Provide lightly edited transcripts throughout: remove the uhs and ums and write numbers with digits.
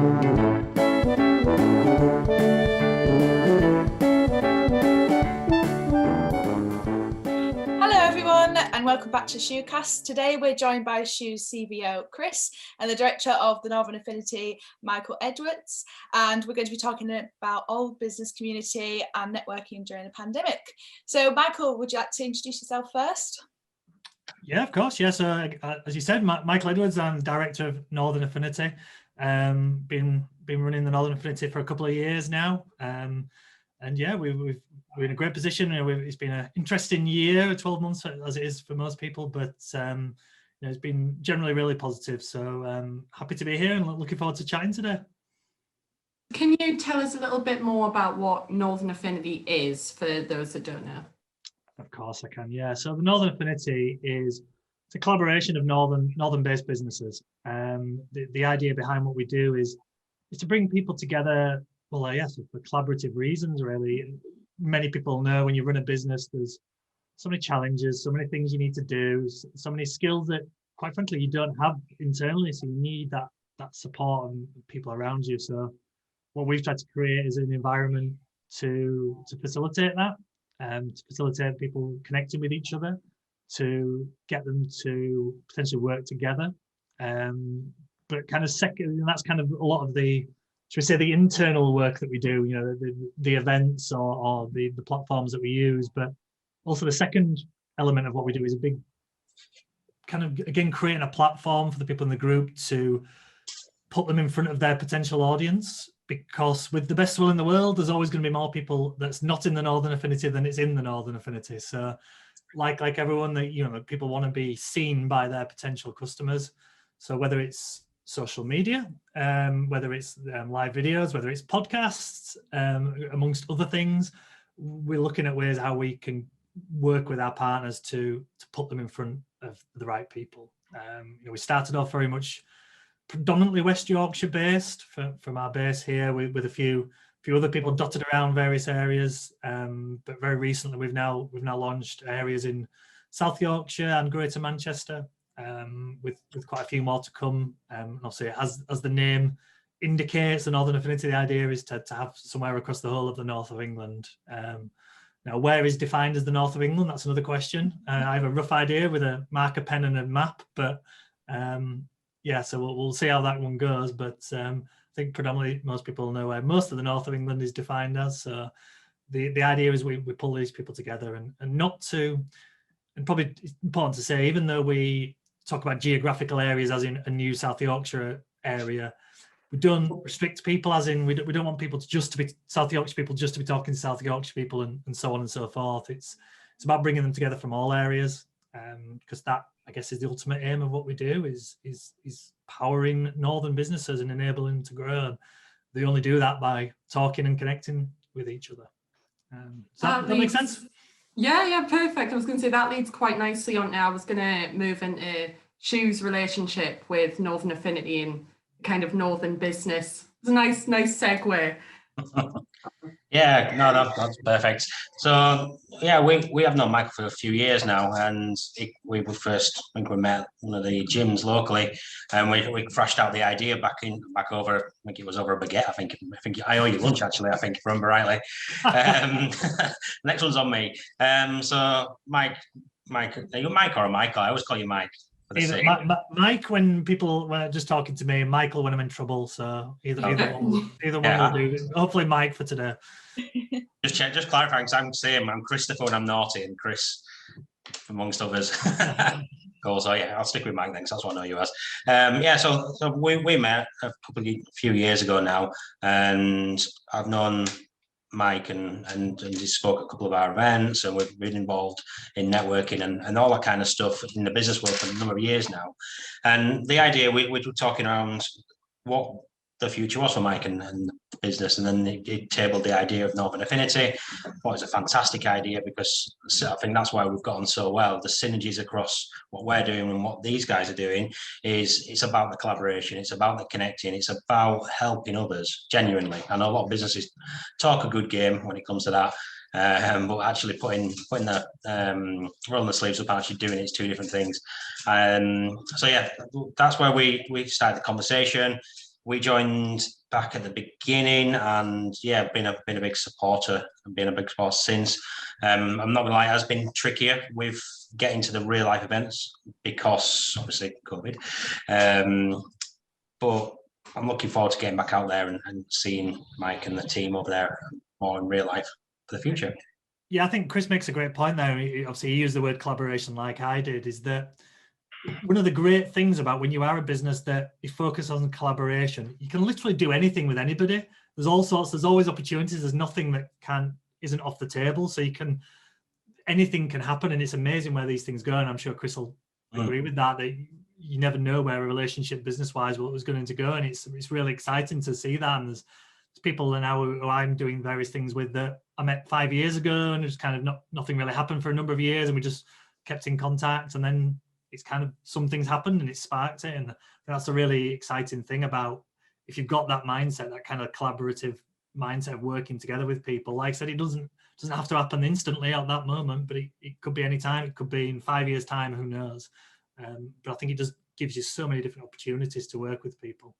And welcome back to ShooCast. Today we're joined by Shoo's CVO Chris and the director of the Northern Affinity Michael Edwards, and we're going to be talking about old business community and networking during the pandemic. So Michael, would you like to introduce yourself first? Yeah, of course. Yeah, so as you said, Michael Edwards, I'm director of Northern Affinity. Been running the Northern Affinity for a couple of years now, and yeah, we're in a great position. It's been an interesting year, 12 months as it is for most people, but it's been generally really positive. So happy to be here and looking forward to chatting today. Can you tell us a little bit more about what Northern Affinity is for those that don't know? Of course I can. Yeah. So the Northern Affinity it's a collaboration of northern-based businesses. The idea behind what we do is to bring people together. Well, yes, for collaborative reasons, really. Many people know when you run a business, there's so many challenges, so many things you need to do, so many skills that, quite frankly, you don't have internally. So you need that support and people around you. So what we've tried to create is an environment to facilitate that, to facilitate people connecting with each other, to get them to potentially work together. But kind of second, and that's kind of a lot of the, should we say, the internal work that we do, the events or the platforms that we use. But also the second element of what we do is a big kind of, again, creating a platform for the people in the group to put them in front of their potential audience, because with the best will in the world, there's always going to be more people that's not in the Northern Affinity than it's in the Northern Affinity. So like everyone, that people want to be seen by their potential customers. So whether it's social media, whether it's live videos, whether it's podcasts, amongst other things, we're looking at ways how we can work with our partners to put them in front of the right people. We started off very much predominantly West Yorkshire based from our base here, with a few other people dotted around various areas, but very recently we've now launched areas in South Yorkshire and Greater Manchester, with quite a few more to come. And obviously, as the name indicates, the Northern Affinity, the idea is to have somewhere across the whole of the north of England. Now, where is defined as the north of England? That's another question. I have a rough idea with a marker pen and a map, but yeah, so we'll see how that one goes. But I think predominantly most people know where most of the north of England is defined as. So the idea is we pull these people together and not to, and probably it's important to say, even though we talk about geographical areas as in a new South Yorkshire area, we don't restrict people as in we don't want people to be South Yorkshire people just to be talking to South Yorkshire people and so on and so forth. It's about bringing them together from all areas, because that, I guess, is the ultimate aim of what we do, is powering northern businesses and enabling them to grow. They only do that by talking and connecting with each other. Does that make sense? Yeah, perfect. I was going to say that leads quite nicely on now. I was going to move into Shoo's relationship with Northern Affinity and kind of northern business. It's a nice segue. Yeah, no, that's perfect. So yeah, we have known Michael for a few years now, and we first, I think we met one of the gyms locally, and we thrashed out the idea back over. I think it was over a baguette. I think I owe you lunch, actually. I think, if I remember rightly. Next one's on me. So Mike, are you Mike or Michael? I always call you Mike. Mike when people were just talking to me, Michael when I'm in trouble. So either one will do. Hopefully Mike for today. Just clarifying, because I'm same. I'm Christopher when I'm naughty, and Chris amongst others. Cool. So yeah, I'll stick with Mike then, because that's what I know you as. Yeah. So we met a few years ago now, and I've known Mike and he spoke at a couple of our events, and we've been involved in networking and all that kind of stuff in the business world for a number of years now. And the idea, we were talking around what the future was for Mike and the business, and then he tabled the idea of Northern Affinity. Well, it's a fantastic idea, because I think that's why we've gotten so well. The synergies across what we're doing and what these guys are doing it's about the collaboration, it's about the connecting, it's about helping others genuinely. I know a lot of businesses talk a good game when it comes to that, but actually putting the rolling the sleeves up and actually doing it's two different things. So yeah, that's where we started the conversation. we joined back at the beginning, and yeah, been a big supporter and been a big supporter since. I'm not gonna lie, it has been trickier with getting to the real life events because obviously COVID. But I'm looking forward to getting back out there and seeing Mike and the team over there more in real life for the future. Yeah, I think Chris makes a great point there. Obviously, he used the word collaboration like I did, is that one of the great things about when you are a business that you focus on collaboration, you can literally do anything with anybody. There's always opportunities. There's nothing that isn't off the table. So anything can happen, and it's amazing where these things go. And I'm sure Chris will agree with that you never know where a relationship business-wise what was going to go. And it's really exciting to see that. And there's people now who I'm doing various things with that I met 5 years ago, and it's kind of nothing really happened for a number of years, and we just kept in contact, and then it's kind of some things happened and it sparked it. And that's a really exciting thing about if you've got that mindset, that kind of collaborative mindset of working together with people. Like I said, it doesn't have to happen instantly at that moment, but it could be any time. It could be in 5 years' time, who knows? But I think it just gives you so many different opportunities to work with people.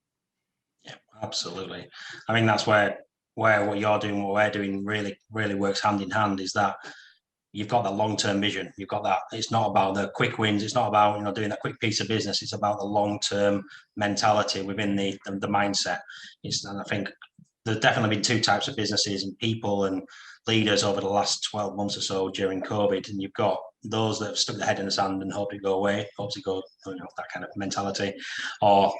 Yeah, absolutely. I mean, that's where what you're doing, what we're doing really works hand in hand, is that you've got that long-term vision. You've got that. It's not about the quick wins. It's not about doing that quick piece of business. It's about the long-term mentality within the mindset. And I think there's definitely been two types of businesses and people and leaders over the last 12 months or so during COVID. And you've got those that have stuck their head in the sand and hope it go away, that kind of mentality, or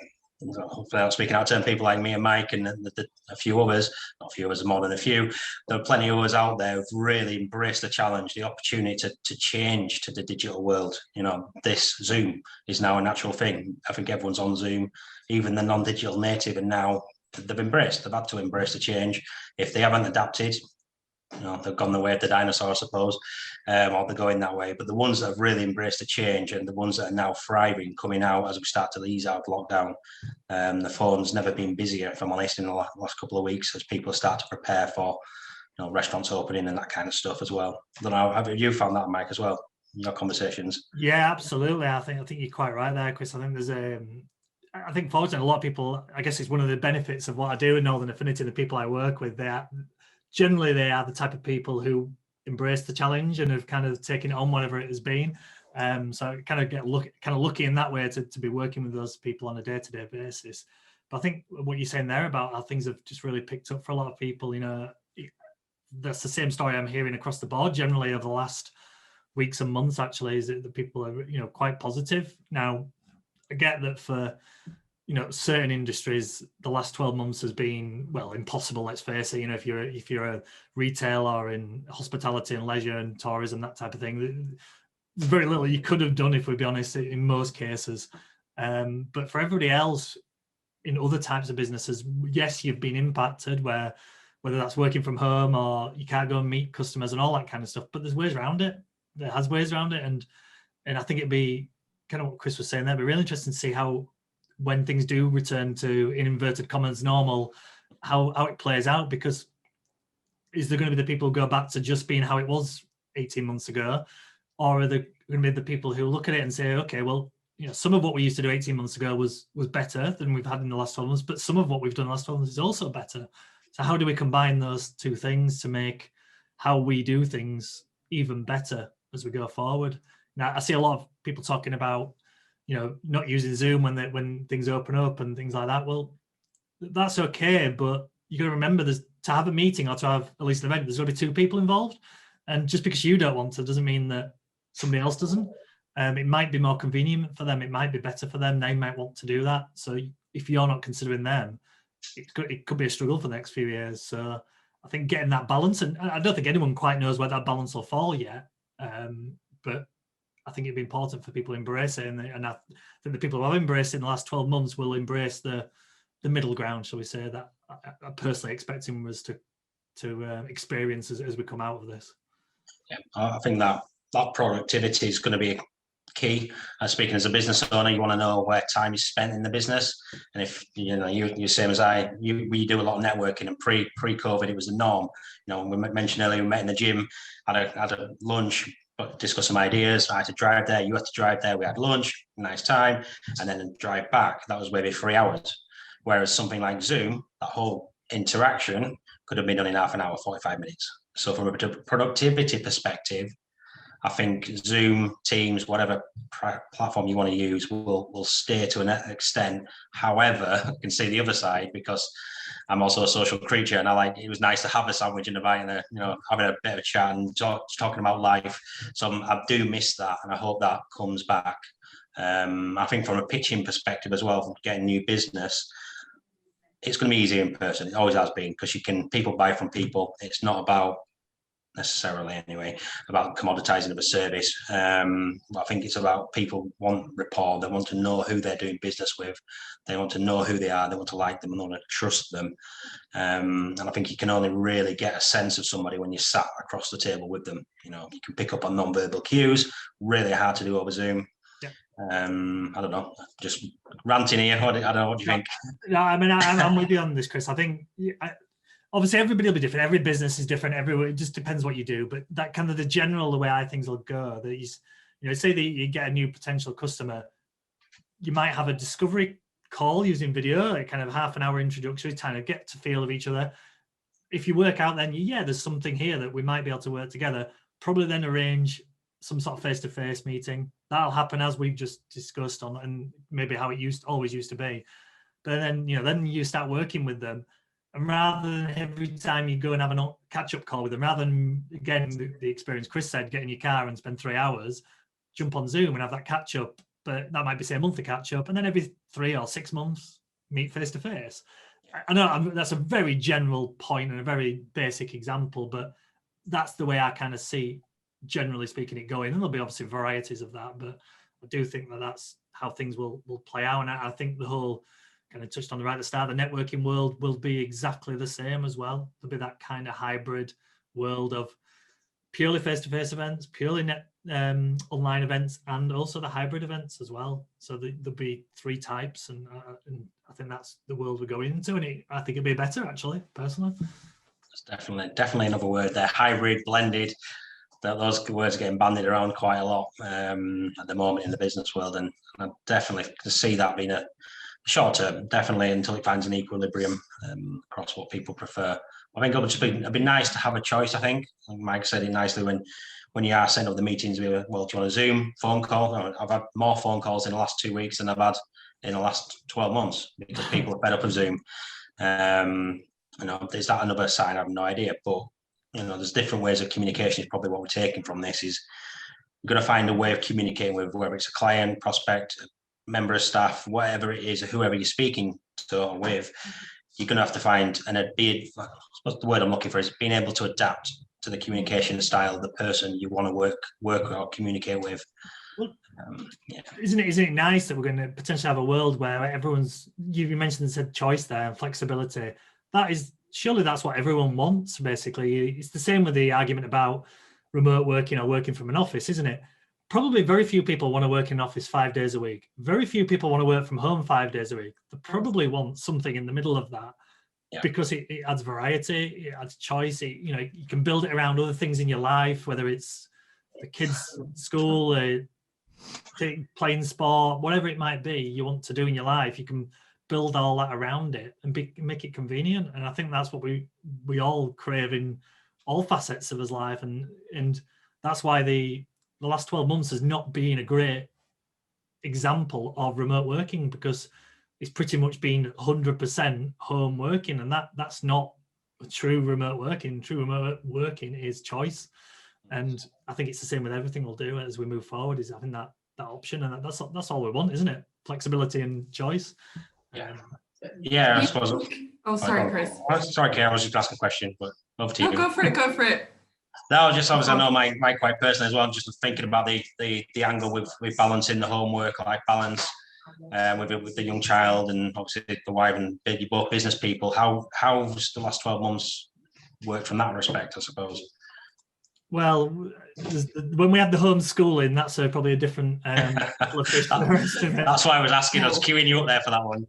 speaking out term, people like me and Mike and a few others, not a few others, more than a few, there are plenty of us out there who've really embraced the challenge, the opportunity to change to the digital world. This Zoom is now a natural thing. I think everyone's on Zoom, even the non-digital native, and now they've had to embrace the change. If they haven't adapted, they've gone the way of the dinosaur, I suppose, or they're going that way. But the ones that have really embraced the change and the ones that are now thriving, coming out as we start to ease out of lockdown, the phone's never been busier, if I'm honest, in the last couple of weeks, as people start to prepare for restaurants opening and that kind of stuff as well. I don't know, have you found that, Mike, as well, in your conversations? Yeah, absolutely. I think you're quite right there, Chris. I think I think fortunately, a lot of people, I guess it's one of the benefits of what I do in Northern Affinity, the people I work with, they are the type of people who embrace the challenge and have kind of taken it on, whatever it has been. So I kind of get lucky in that way to be working with those people on a day-to-day basis. But I think what you're saying there about how things have just really picked up for a lot of people, that's the same story I'm hearing across the board generally over the last weeks and months, actually, is that the people are, quite positive. Now, I get that for certain industries, the last 12 months has been, well, impossible, let's face it. If you're a retailer or in hospitality and leisure and tourism, that type of thing, there's very little you could have done, if we be honest, in most cases. But for everybody else in other types of businesses, yes, you've been impacted, whether that's working from home or you can't go and meet customers and all that kind of stuff, but there's ways around it. There has ways around it. And I think it'd be kind of what Chris was saying there, but really interesting to see how, when things do return to, in inverted commas, normal, how it plays out. Because is there going to be the people who go back to just being how it was 18 months ago? Or are there going to be the people who look at it and say, okay, well, some of what we used to do 18 months ago was better than we've had in the last 12 months, but some of what we've done in the last 12 months is also better. So how do we combine those two things to make how we do things even better as we go forward? Now, I see a lot of people talking about, not using Zoom when things open up and things like that. Well, that's okay, but you got to remember, to have a meeting or to have at least an event, there's got to be two people involved. And just because you don't want to doesn't mean that somebody else doesn't. It might be more convenient for them. It might be better for them. They might want to do that. So if you're not considering them, it could be a struggle for the next few years. So I think getting that balance, and I don't think anyone quite knows where that balance will fall yet, but I think it'd be important for people to embrace it, and I think the people who have embraced it in the last 12 months will embrace the middle ground, shall we say, that I'm personally expecting us to experience as we come out of this. Yeah, I think that productivity is going to be key. Speaking as a business owner, you want to know where time is spent in the business, and if you're same as I, we do a lot of networking, and pre-COVID it was the norm. We mentioned earlier, we met in the gym, had a lunch, but discuss some ideas. I had to drive there, you had to drive there, we had lunch, nice time, and then drive back. That was maybe 3 hours. Whereas something like Zoom, that whole interaction could have been done in half an hour, 45 minutes. So from a productivity perspective, I think Zoom, Teams, whatever platform you want to use will stay to an extent. However, I can see the other side because I'm also a social creature, and it was nice to have a sandwich in the bite and having a bit of a chat and talking about life. So I do miss that, and I hope that comes back. I think from a pitching perspective as well, from getting new business, it's going to be easier in person. It always has been, because people buy from people. It's not about necessarily anyway about commoditizing of a service. I think it's about people want rapport. They want to know who they're doing business with. They want to know who they are. They want to like them and want to trust them. And I think you can only really get a sense of somebody when you sat across the table with them. You can pick up on non-verbal cues. Really hard to do over Zoom. Yeah. I don't know, just ranting here. I don't know, what do you think? No, I mean, I'm with you on this, Chris. I think obviously everybody will be different. Every business is different. It just depends what you do. But that kind of the way I things will go, that say that you get a new potential customer, you might have a discovery call using video, like kind of half an hour introductory, kind of get to feel of each other. If you work out, then there's something here that we might be able to work together. Probably then arrange some sort of face-to-face meeting. That'll happen as we've just discussed on, and maybe how it always used to be. But then then you start working with them, and rather than every time you go and have a catch-up call with them, rather than again the experience Chris said, get in your car and spend 3 hours, jump on Zoom and have that catch-up. But that might be say a monthly catch-up, and then every 3 or 6 months meet face-to-face. I know that's a very general point and a very basic example, but that's the way I kind of see, generally speaking, it going. And there'll be obviously varieties of that, but I do think that that's how things will play out. And I think the whole, kind of touched on the right at the start, the networking world will be exactly the same as well. There'll be that kind of hybrid world of purely face-to-face events, purely online events, and also the hybrid events as well. So there'll be 3 types, and I think that's the world we're going into, and I think it'd be better, actually, personally. That's definitely another word there, hybrid, blended. Those words are getting bandied around quite a lot at the moment in the business world, and I definitely can see that being a short term, definitely until it finds an equilibrium across what people prefer. I think it'd be nice to have a choice. I think Mike said it nicely when you are setting up the meetings. Do you want a Zoom phone call? I've had more phone calls in the last 2 weeks than I've had in the last 12 months because people are fed up of Zoom. Is that another sign? I have no idea, but there's different ways of communication. Is probably what we're taking from this. Is you're going to find a way of communicating with, whether it's a client, prospect, member of staff, whatever it is, whoever you're speaking to or with. You're going to have to find, and I suppose the word I'm looking for is being able to adapt to the communication style of the person you want to work or communicate with. Isn't it nice that we're going to potentially have a world where everyone's, you mentioned said choice there and flexibility. Surely that's what everyone wants, basically. It's the same with the argument about remote working or working from an office, isn't it? Probably very few people want to work in an office 5 days a week. Very few people want to work from home 5 days a week. They probably want something in the middle of that, because it adds variety, it adds choice. You can build it around other things in your life, whether it's the kids' school, playing sport, whatever it might be you want to do in your life. You can build all that around it and make it convenient. And I think that's what we all crave in all facets of his life. And that's why the last 12 months has not been a great example of remote working, because it's pretty much been 100% home working, and that's not true remote working. True remote working is choice, and I think it's the same with everything we'll do as we move forward, is having that option, and that's all we want, isn't it? Flexibility and choice. I suppose. Oh, sorry, Chris. Sorry, Kay, I was just asking a question, but over to you. Go for it. No, just obviously I know my quite personally as well. I'm just thinking about the angle with balancing the homework, life balance, with the young child, and obviously the wife, and you're both business people. How's the last 12 months worked from that respect, I suppose? Well, when we had the homeschooling, that's probably a different That's why I was asking. I was queuing you up there for that one.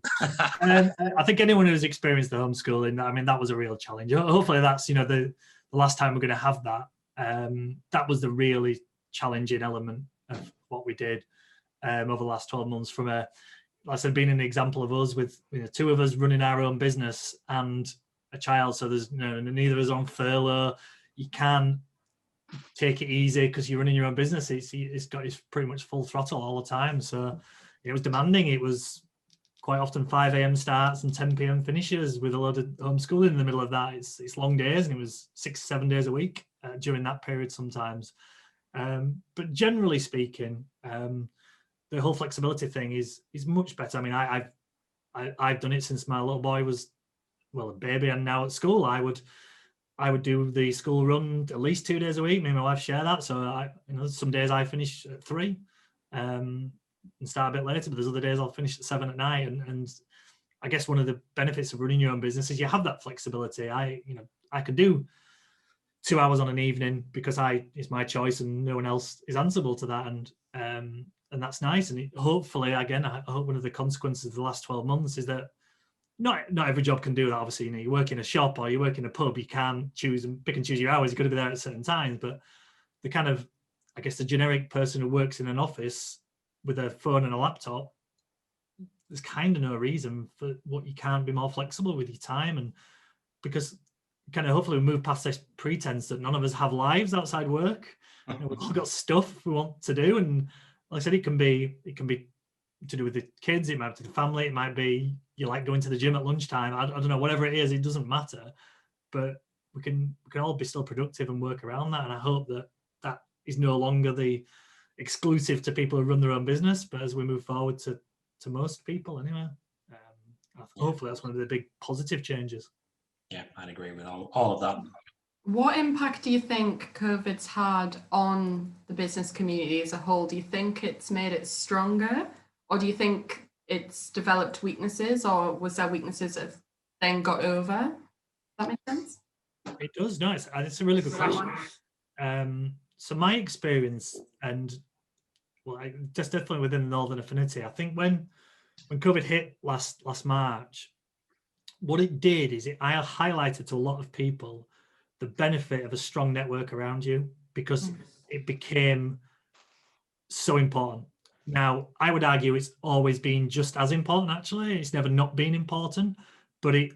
I think anyone who's experienced the homeschooling, I mean, that was a real challenge. Hopefully that's, the last time we're going to have that. That was the really challenging element of what we did over the last 12 months, from like I said, being an example of us with two of us running our own business and a child, so there's neither of us on furlough. You can take it easy because you're running your own business. It's pretty much full throttle all the time. So it was demanding. It was quite often 5 a.m. starts and 10 p.m. finishes with a lot of homeschooling in the middle of that. It's long days, and it was 6-7 days a week during that period sometimes. But generally speaking, the whole flexibility thing is much better. I mean, I've done it since my little boy was, well, a baby, and now at school. I would do the school run at least 2 days a week. Me and my wife share that. So some days I finish at 3 and start a bit later, but there's other days I'll finish at 7 at night. And I guess one of the benefits of running your own business is you have that flexibility. I could do 2 hours on an evening because it's my choice and no one else is answerable to that. And that's nice. And hopefully, again, I hope one of the consequences of the last 12 months is that not every job can do that. Obviously, you work in a shop or you work in a pub, you can't choose and pick and choose your hours. You've got to be there at certain times. But the kind of, I guess, the generic person who works in an office with a phone and a laptop, there's kind of no reason for what you can't be more flexible with your time. And because kind of hopefully we move past this pretense that none of us have lives outside work. We've all got stuff we want to do. And like I said, it can be to do with the kids, it might be the family, it might be you like going to the gym at lunchtime. I don't know, whatever it is, it doesn't matter. But we can all be still productive and work around that. And I hope that is no longer the exclusive to people who run their own business, but as we move forward to most people anyway. Hopefully that's one of the big positive changes. Yeah, I'd agree with all of that. What impact do you think COVID's had on the business community as a whole? Do you think it's made it stronger, or do you think it's developed weaknesses, or was there weaknesses that then got over? Does that make sense? It does. No, it's a really good question. So my experience, and just definitely within the Northern Affinity, I think when COVID hit last March, what it did is I highlighted to a lot of people the benefit of a strong network around you, because it became so important. Now, I would argue it's always been just as important, actually. It's never not been important, but it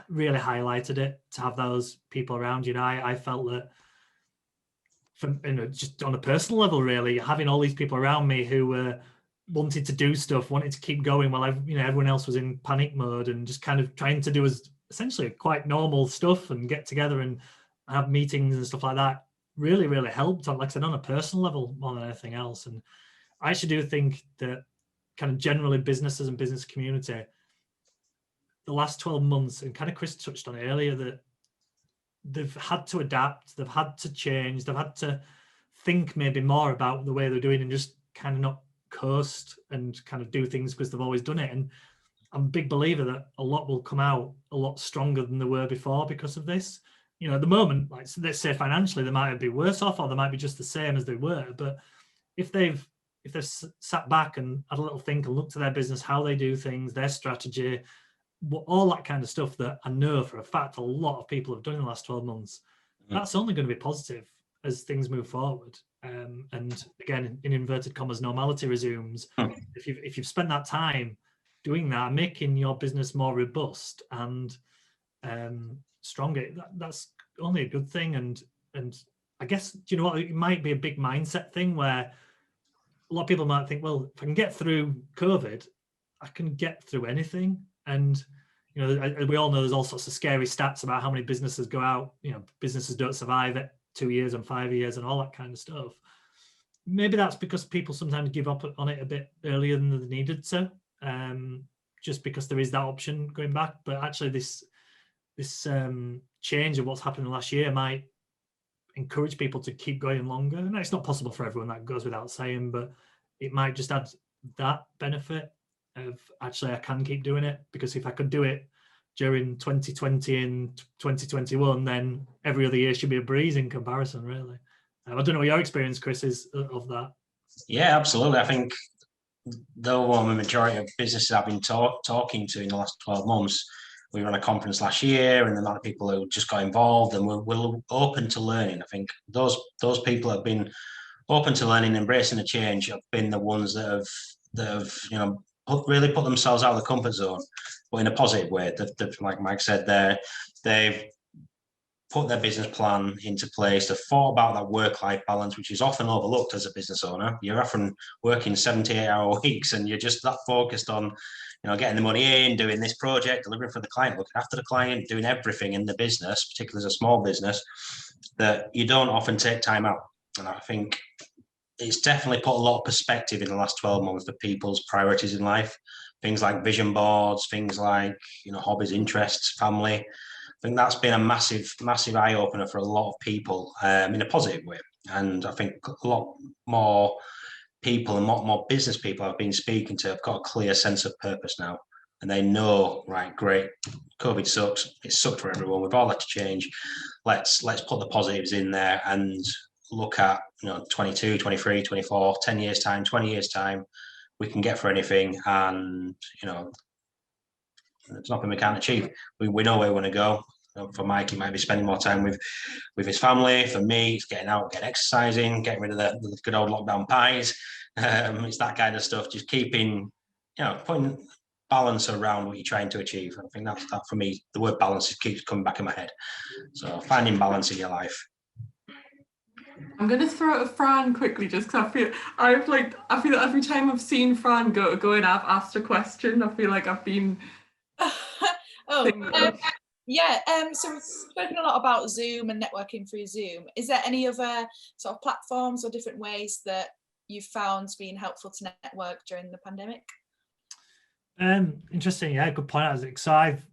really highlighted it to have those people around you. I felt that, just on a personal level, really, having all these people around me who were wanted to do stuff, wanted to keep going while everyone else was in panic mode and just kind of trying to do essentially quite normal stuff and get together and have meetings and stuff like that really, really helped, like I said, on a personal level more than anything else. And I actually do think that kind of generally businesses and business community, the last 12 months, and kind of Chris touched on it earlier, that they've had to adapt, they've had to change, they've had to think maybe more about the way they're doing and just kind of not coast and kind of do things because they've always done it. And I'm a big believer that a lot will come out a lot stronger than they were before because of this. At the moment, like let's say financially, they might be worse off or they might be just the same as they were. But if they've sat back and had a little think and looked at their business, how they do things, their strategy, all that kind of stuff that I know for a fact a lot of people have done in the last 12 months, that's only going to be positive as things move forward. And again, in inverted commas, normality resumes. If you've spent that time doing that, making your business more robust and stronger, that's only a good thing. And I guess, do you know what, it might be a big mindset thing where a lot of people might think, well, if I can get through COVID, I can get through anything. And we all know there's all sorts of scary stats about how many businesses go out, businesses don't survive it 2 years and 5 years and all that kind of stuff. Maybe that's because people sometimes give up on it a bit earlier than they needed to, just because there is that option going back. But actually this change of what's happened in the last year might encourage people to keep going longer. And it's not possible for everyone, that goes without saying, but it might just add that benefit of actually I can keep doing it, because if I could do it during 2020 and 2021, then every other year should be a breeze in comparison, really. I don't know what your experience, Chris, is of that. Yeah, absolutely. I think the majority of businesses I've been talking to in the last 12 months, we ran a conference last year, and the amount of people who just got involved and were open to learning. I think those people have been open to learning, embracing the change, have been the ones that have really put themselves out of the comfort zone, but in a positive way. Like Mike said, they've put their business plan into place. They've thought about that work-life balance, which is often overlooked as a business owner. You're often working 78-hour weeks, and you're just that focused on, getting the money in, doing this project, delivering for the client, looking after the client, doing everything in the business, particularly as a small business, that you don't often take time out. And I think it's definitely put a lot of perspective in the last 12 months for people's priorities in life. Things like vision boards, things like, hobbies, interests, family. I think that's been a massive, massive eye opener for a lot of people in a positive way. And I think a lot more people and more business people I've been speaking to have got a clear sense of purpose now. And they know, right, great, COVID sucks. It sucked for everyone. We've all had to change. Let's put the positives in there and look at 22, 23, 24, 10 years time, 20 years time, we can get for anything, and there's nothing we can't achieve. We know where we want to go. For Mike, he might be spending more time with his family. For me, it's getting out, getting exercising, getting rid of the good old lockdown pies. It's that kind of stuff, just keeping, putting balance around what you're trying to achieve. I think that for me, the word balance keeps coming back in my head. So finding balance in your life. I'm going to throw out Fran quickly, just because I feel that every time I've seen Fran go and I've asked a question, I feel like I've been. So we've spoken a lot about Zoom and networking through Zoom. Is there any other sort of platforms or different ways that you've found being helpful to network during the pandemic? Interesting. Yeah, good point, Isaac. So I've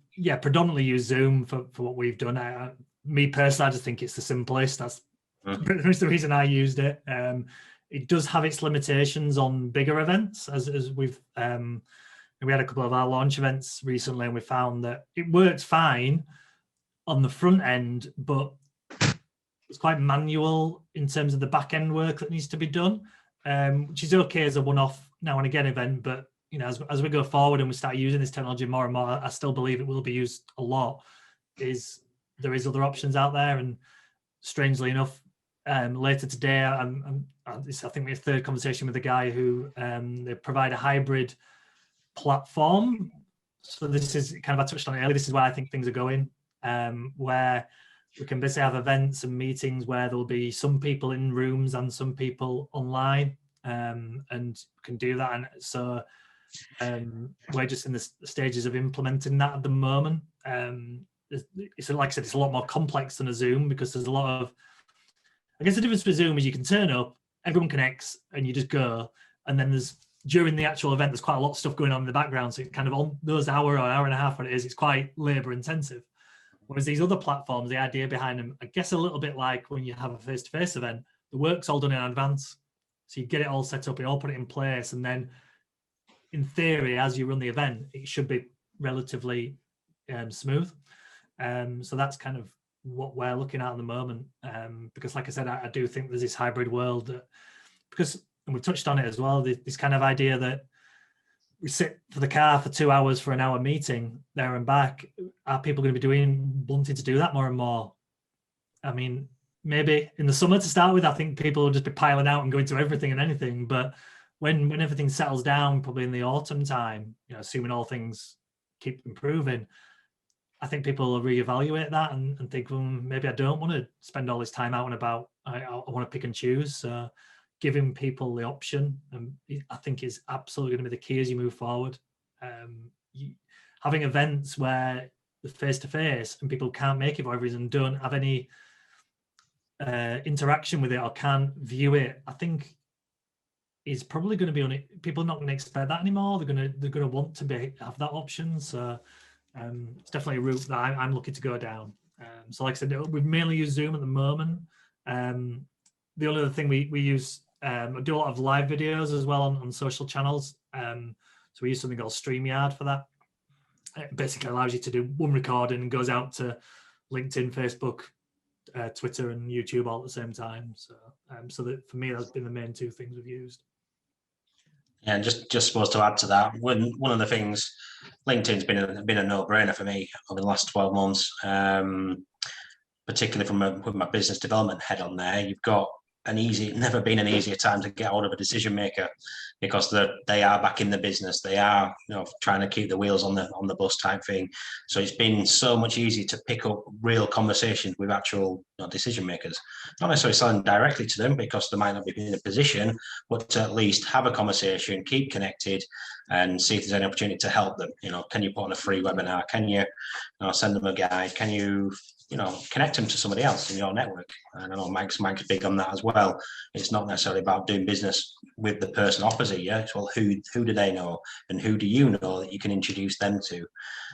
predominantly used Zoom for what we've done. Me personally, I just think it's the simplest. That's pretty much the reason I used it. It does have its limitations on bigger events, as we've we had a couple of our launch events recently, and we found that it works fine on the front end, but it's quite manual in terms of the back end work that needs to be done, which is okay as a one-off now and again event. But as we go forward and we start using this technology more and more, I still believe it will be used a lot. There is other options out there, and strangely enough, later today, I think we had a third conversation with a guy who they provide a hybrid platform. So this is kind of, I touched on it earlier, this is where I think things are going, where we can basically have events and meetings where there'll be some people in rooms and some people online, and can do that. And so we're just in the stages of implementing that at the moment. It's like I said, it's a lot more complex than a Zoom, because there's a lot of, I guess the difference with Zoom is you can turn up, everyone connects, and you just go. And then during the actual event, there's quite a lot of stuff going on in the background. So it kind of on those hour or hour and a half, what it is, it's quite labor intensive. Whereas these other platforms, the idea behind them, I guess a little bit like when you have a face-to-face event, the work's all done in advance. So you get it all set up, you all put it in place. And then in theory, as you run the event, it should be relatively smooth. So that's kind of what we're looking at the moment, because like I said, I do think there's this hybrid world that, because, and we've touched on it as well, this kind of idea that we sit for the car for 2 hours for an hour meeting there and back. Are people going to be wanting to do that more and more? I mean, maybe in the summer to start with, I think people will just be piling out and going to everything and anything. But when everything settles down, probably in the autumn time, assuming all things keep improving, I think people will reevaluate that and think, well, maybe I don't want to spend all this time out and about. I want to pick and choose. So giving people the option, I think, is absolutely going to be the key as you move forward. Having events where the face-to-face and people can't make it for whatever reason, don't have any interaction with it or can't view it, I think is probably going to be on it. People are not going to expect that anymore. They're going to want to have that option. So it's definitely a route that I'm looking to go down. So like I said, we've mainly used Zoom at the moment. The only other thing we use, I do a lot of live videos as well on social channels. So we use something called StreamYard for that. It basically allows you to do one recording and goes out to LinkedIn, Facebook, Twitter and YouTube all at the same time. So that for me, that's been the main two things we've used. Yeah, and just supposed to add to that, one of the things, LinkedIn's been a no-brainer for me over the last 12 months, particularly with my business development head on there. You've got never been an easier time to get hold of a decision maker, because they are back in the business. They are, trying to keep the wheels on the bus type thing. So it's been so much easier to pick up real conversations with actual decision makers. Not necessarily selling directly to them, because they might not be in a position, but to at least have a conversation, keep connected, and see if there's any opportunity to help them. Can you put on a free webinar? Can you, send them a guide? Can you connect them to somebody else in your network? And I know Mike's big on that as well. It's not necessarily about doing business with the person opposite you. It's, well, who do they know, and who do you know that you can introduce them to?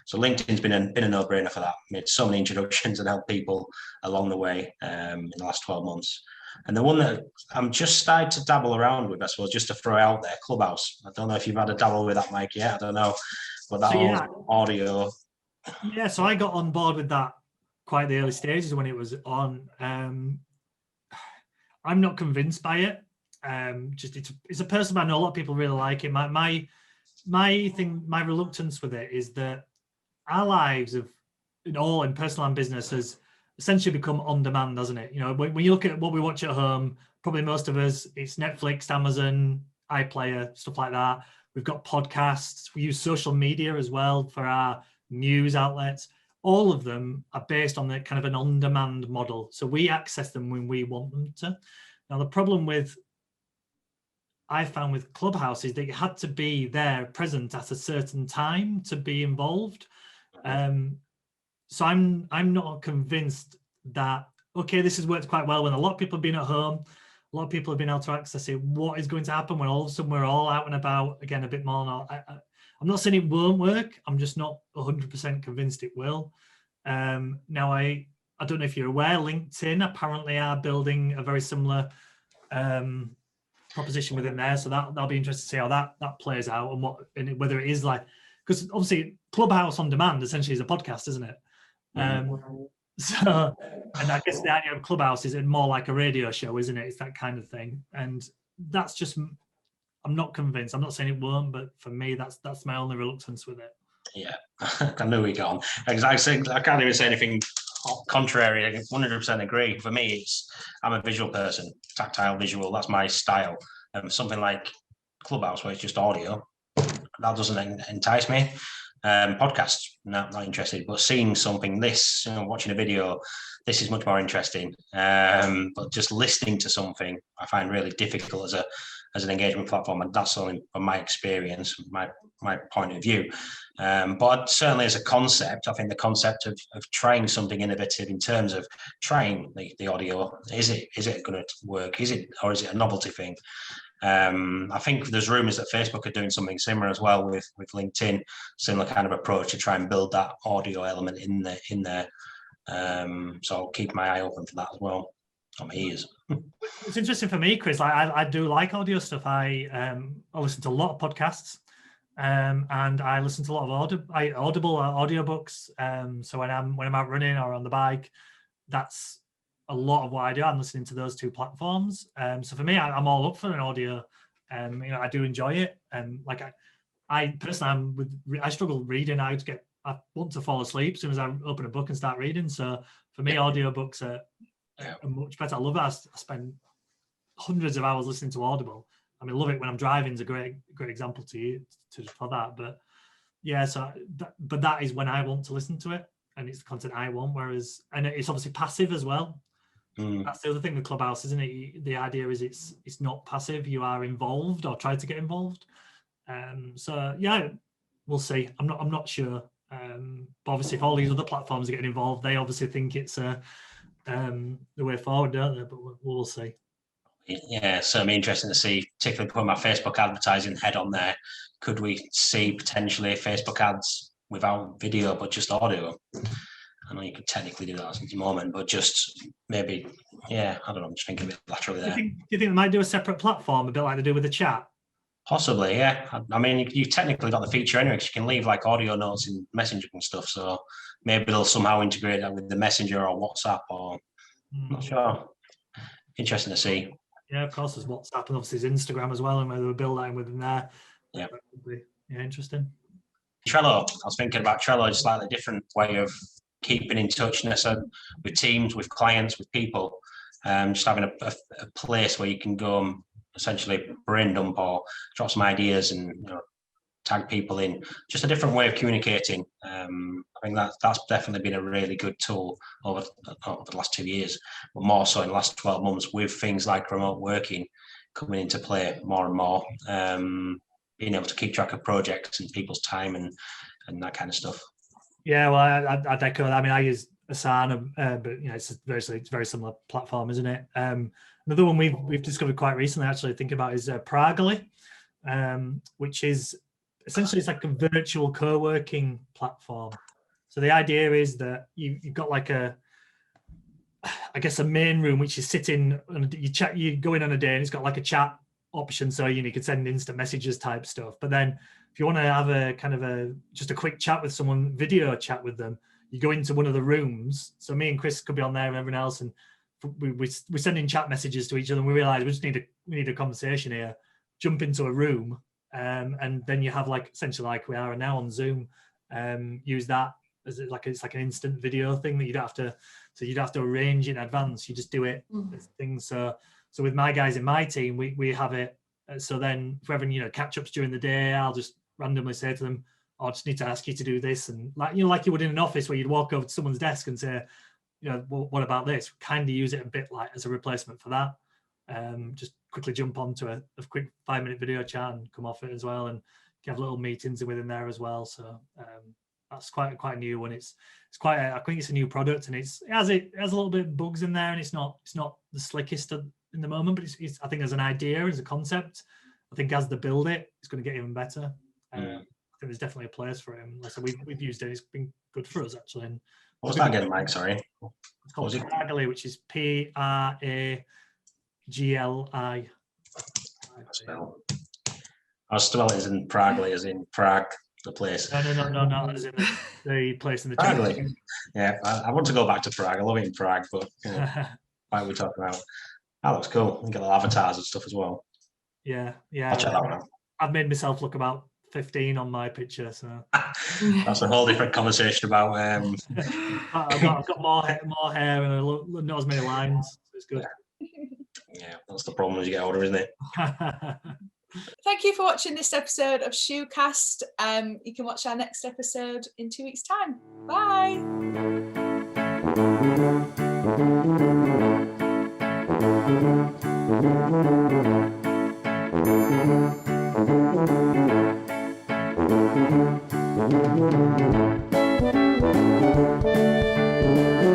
So LinkedIn's been a no-brainer for that. Made so many introductions and helped people along the way in the last 12 months. And the one that I'm just starting to dabble around with, I suppose, just to throw out there, Clubhouse. I don't know if you've had a dabble with that, Mike, yet. I don't know. But that audio. Yeah, so I got on board with that quite the early stages when it was on. I'm not convinced by it. Just it's a person, I know a lot of people really like it. My reluctance with it is that our lives in personal and business has essentially become on demand, hasn't it? When you look at what we watch at home, probably most of us, it's Netflix, Amazon, iPlayer, stuff like that. We've got podcasts. We use social media as well for our news outlets. All of them are based on the kind of an on-demand model. So we access them when we want them to. Now, the problem I found with Clubhouse is that you had to be there present at a certain time to be involved. So I'm not convinced that, okay, this has worked quite well when a lot of people have been at home, a lot of people have been able to access it. What is going to happen when all of a sudden we're all out and about again a bit more? I'm not saying it won't work. I'm just not 100% convinced it will. Now, I don't know if you're aware, LinkedIn apparently are building a very similar proposition within there. So that'll be interesting to see how that plays out, and whether it is like, because obviously Clubhouse on demand essentially is a podcast, isn't it? So, and I guess the idea of Clubhouse is more like a radio show, isn't it? It's that kind of thing. And that's just, I'm not convinced. I'm not saying it won't, but for me, that's my only reluctance with it. Yeah, I knew we got on. I can't even say anything contrary. I 100% agree. For me, I'm a visual person, tactile, visual. That's my style. Something like Clubhouse, where it's just audio, that doesn't entice me. Podcasts, not interested. But seeing something, watching a video, this is much more interesting. But just listening to something, I find really difficult as an engagement platform, and that's only from my experience, my point of view. But certainly as a concept, I think the concept of trying something innovative in terms of trying the audio, is it going to work? Is it a novelty thing? I think there's rumours that Facebook are doing something similar as well with LinkedIn, similar kind of approach to try and build that audio element in there. So I'll keep my eye open for that as well. On my ears. It's interesting for me, Chris. I do like audio stuff. I listen to a lot of podcasts, and I listen to a lot of Audible audiobooks. So when I'm out running or on the bike, that's a lot of what I do. I'm listening to those two platforms. So for me, I'm all up for an audio. I do enjoy it. I personally, I struggle reading. I want to fall asleep as soon as I open a book and start reading. So for me, audiobooks are much better. I love it. I spend hundreds of hours listening to Audible. I love it when I'm driving. Is a great example for that. But yeah, but that is when I want to listen to it, and it's the content I want. And it's obviously passive as well. That's the other thing with Clubhouse, isn't it? The idea is it's not passive. You are involved or try to get involved. So yeah, we'll see. I'm not sure. But obviously, if all these other platforms are getting involved, they obviously think it's the way forward, don't they? But we'll see. Yeah, so it'll be interesting to see, particularly putting my Facebook advertising head on there. Could we see potentially Facebook ads without video but just audio? I know you could technically do that at the moment, but just maybe, I don't know. I'm just thinking a bit laterally there. Do you think they might do a separate platform, a bit like they do with the chat? Possibly, yeah. I mean, you've technically got the feature anyway, because you can leave like audio notes in Messenger and stuff. So maybe they'll somehow integrate that with the Messenger or WhatsApp, or I'm not sure. Interesting to see. Yeah, of course, there's WhatsApp and obviously there's Instagram as well, and whether we build that in within there. Yeah. Yeah, interesting. Trello. I was thinking about Trello, a slightly different way of keeping in touch with teams, with clients, with people. just having a place where you can go and essentially brain dump or drop some ideas and tag people in. Just a different way of communicating. I think that's definitely been a really good tool over the last 2 years, but more so in the last 12 months with things like remote working coming into play more and more. Being able to keep track of projects and people's time and that kind of stuff. Yeah, well, I'd echo that. I mean, I use Asana, but it's a very similar platform, isn't it? Another one we've discovered quite recently, actually, thinking about is Pragly, which is essentially it's like a virtual co-working platform. So the idea is that you've got like a main room which is sitting and you go in on a day and it's got like a chat option, so you can send instant messages type stuff. But then if you want to have a kind of just a quick chat with someone, video chat with them, you go into one of the rooms. So me and Chris could be on there and everyone else, and we're sending chat messages to each other, and we realize we just need a conversation here. Jump into a room, and then you have like essentially like we are now on Zoom. Use that as it's like an instant video thing that you'd have to arrange in advance. You just do it. Things. So with my guys in my team, we have it. So then for everyone, catch ups during the day, I'll just randomly say to them, I just need to ask you to do this, and like you would in an office where you'd walk over to someone's desk and say, what about this? Kind of use it a bit like as a replacement for that. Just quickly jump onto a quick 5-minute video chat and come off it as well, and you have little meetings within there as well. So that's quite a new one. It's quite I think it's a new product, and it has a little bit of bugs in there, and it's not the slickest in the moment, but it's I think as an idea, as a concept, I think as they build it, it's going to get even better. I think there's definitely a place for it. So we've used it. It's been good for us actually. And what was that again, Mike? Sorry. It's called Pragly, which is Pragli. I was spelling it as in Pragly, as in Prague, the place. No, as in the place in the Pragly. Yeah, I want to go back to Prague. I love it in Prague, but why are we talking about? That looks cool. You get the avatars and stuff as well. Yeah. I'll check that one out. I've made myself look about 15 on my picture, so that's a whole different conversation about. I've got more hair and not as many lines. So it's good. Yeah, that's the problem as you get older, isn't it? Thank you for watching this episode of ShooCast. You can watch our next episode in 2 weeks' time. Bye. Thank you.